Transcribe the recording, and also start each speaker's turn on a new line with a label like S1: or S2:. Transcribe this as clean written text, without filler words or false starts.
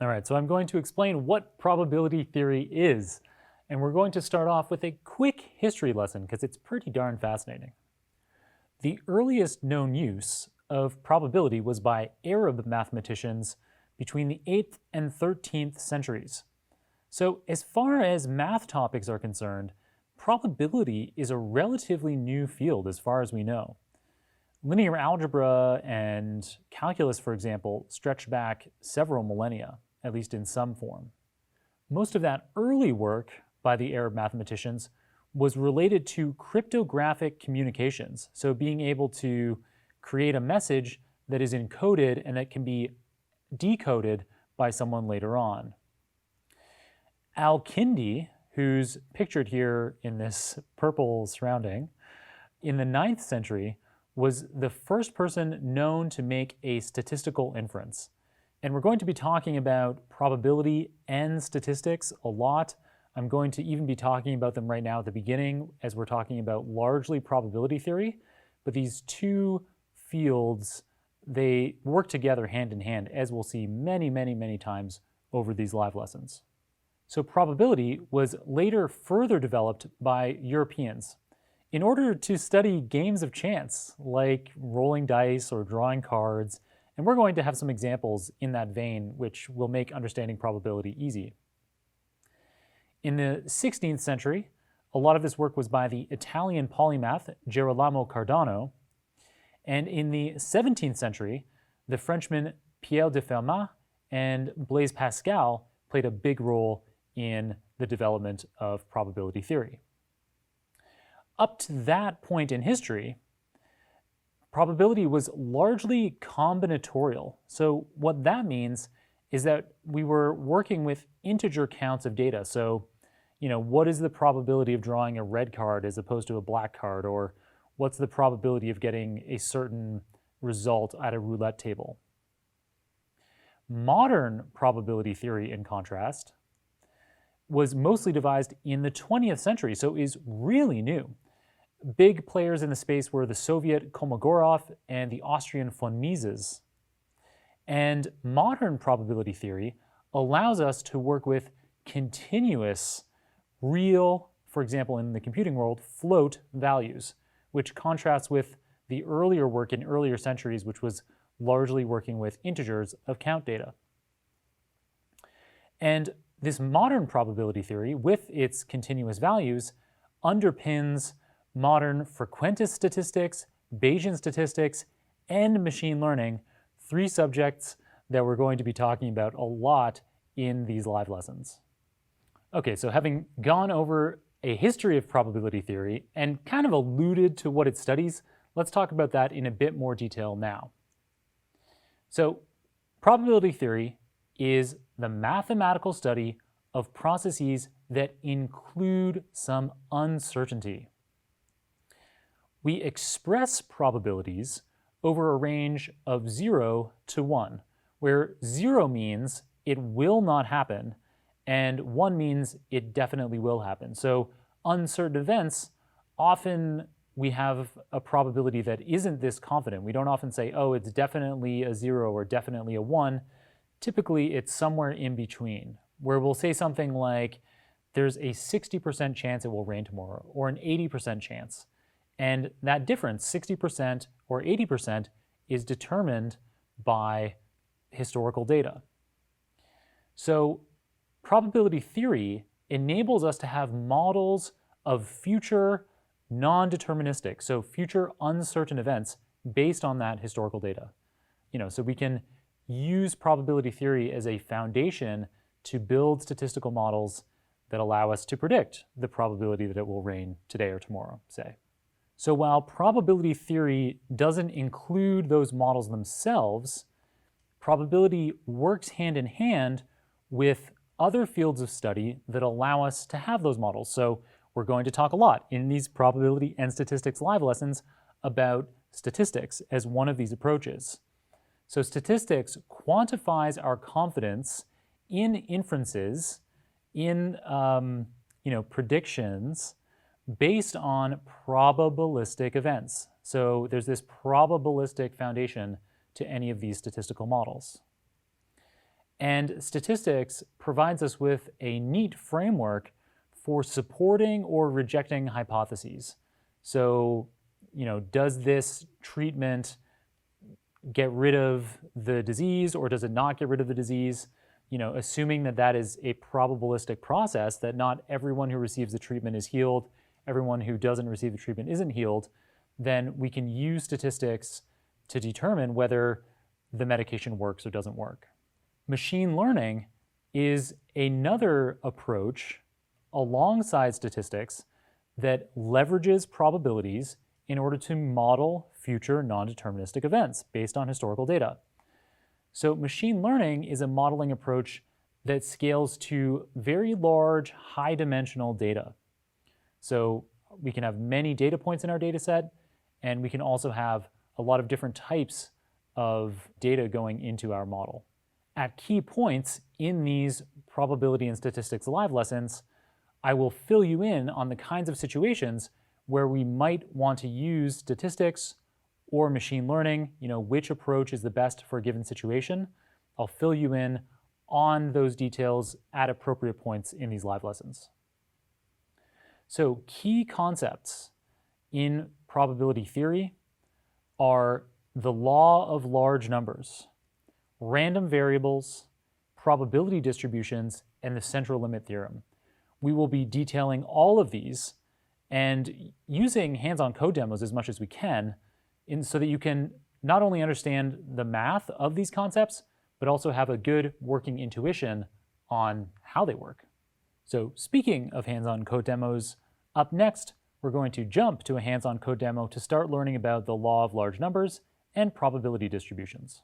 S1: All right, so I'm going to explain what probability theory is, and we're going to start off with a quick history lesson because it's pretty darn fascinating. The earliest known use of probability was by Arab mathematicians between the 8th and 13th centuries. So as far as math topics are concerned, probability is a relatively new field as far as we know. Linear algebra and calculus, for example, stretch back several millennia, at least in some form. Most of that early work by the Arab mathematicians was related to cryptographic communications, so being able to create a message that is encoded and that can be decoded by someone later on. Al-Kindi, who's pictured here in this purple surrounding, in the 9th century was the first person known to make a statistical inference. And we're going to be talking about probability and statistics a lot. I'm going to even be talking about them right now at the beginning as we're talking about largely probability theory. But these two fields, they work together hand in hand, as we'll see many, many, many times over these live lessons. So probability was later further developed by Europeans in order to study games of chance, like rolling dice or drawing cards, and we're going to have some examples in that vein which will make understanding probability easy. In the 16th century, a lot of this work was by the Italian polymath Girolamo Cardano, and in the 17th century, the Frenchman Pierre de Fermat and Blaise Pascal played a big role in the development of probability theory. Up to that point in history, probability was largely combinatorial. So what that means is that we were working with integer counts of data. So, what is the probability of drawing a red card as opposed to a black card? Or what's the probability of getting a certain result at a roulette table? Modern probability theory, in contrast, was mostly devised in the 20th century, so is really new. Big players in the space were the Soviet Kolmogorov and the Austrian von Mises. And modern probability theory allows us to work with continuous, real, for example, in the computing world, float values, which contrasts with the earlier work in earlier centuries, which was largely working with integers of count data. And this modern probability theory, with its continuous values, underpins modern frequentist statistics, Bayesian statistics, and machine learning, three subjects that we're going to be talking about a lot in these live lessons. Okay, so having gone over a history of probability theory and kind of alluded to what it studies, let's talk about that in a bit more detail now. So, probability theory is the mathematical study of processes that include some uncertainty. We express probabilities over a range of 0 to 1, where 0 means it will not happen, and 1 means it definitely will happen. So uncertain events, often we have a probability that isn't this confident. We don't often say, oh, it's definitely a 0 or definitely a 1. Typically, it's somewhere in between, where we'll say something like, there's a 60% chance it will rain tomorrow, or an 80% chance. And that difference, 60% or 80%, is determined by historical data. So probability theory enables us to have models of future non-deterministic, so future uncertain events based on that historical data. So we can use probability theory as a foundation to build statistical models that allow us to predict the probability that it will rain today or tomorrow, say. So while probability theory doesn't include those models themselves, probability works hand in hand with other fields of study that allow us to have those models. So we're going to talk a lot in these probability and statistics live lessons about statistics as one of these approaches. So statistics quantifies our confidence in inferences, in predictions, based on probabilistic events. So there's this probabilistic foundation to any of these statistical models. And statistics provides us with a neat framework for supporting or rejecting hypotheses. So, does this treatment get rid of the disease or does it not get rid of the disease? Assuming that that is a probabilistic process, that not everyone who receives the treatment is healed, everyone who doesn't receive the treatment isn't healed, then we can use statistics to determine whether the medication works or doesn't work. Machine learning is another approach alongside statistics that leverages probabilities in order to model future non-deterministic events based on historical data. So machine learning is a modeling approach that scales to very large, high-dimensional data. So we can have many data points in our data set, and we can also have a lot of different types of data going into our model. At key points in these probability and statistics live lessons, I will fill you in on the kinds of situations where we might want to use statistics or machine learning, which approach is the best for a given situation. I'll fill you in on those details at appropriate points in these live lessons. So key concepts in probability theory are the law of large numbers, random variables, probability distributions, and the central limit theorem. We will be detailing all of these and using hands-on code demos as much as we can so that you can not only understand the math of these concepts, but also have a good working intuition on how they work. So speaking of hands-on code demos, up next, we're going to jump to a hands-on code demo to start learning about the law of large numbers and probability distributions.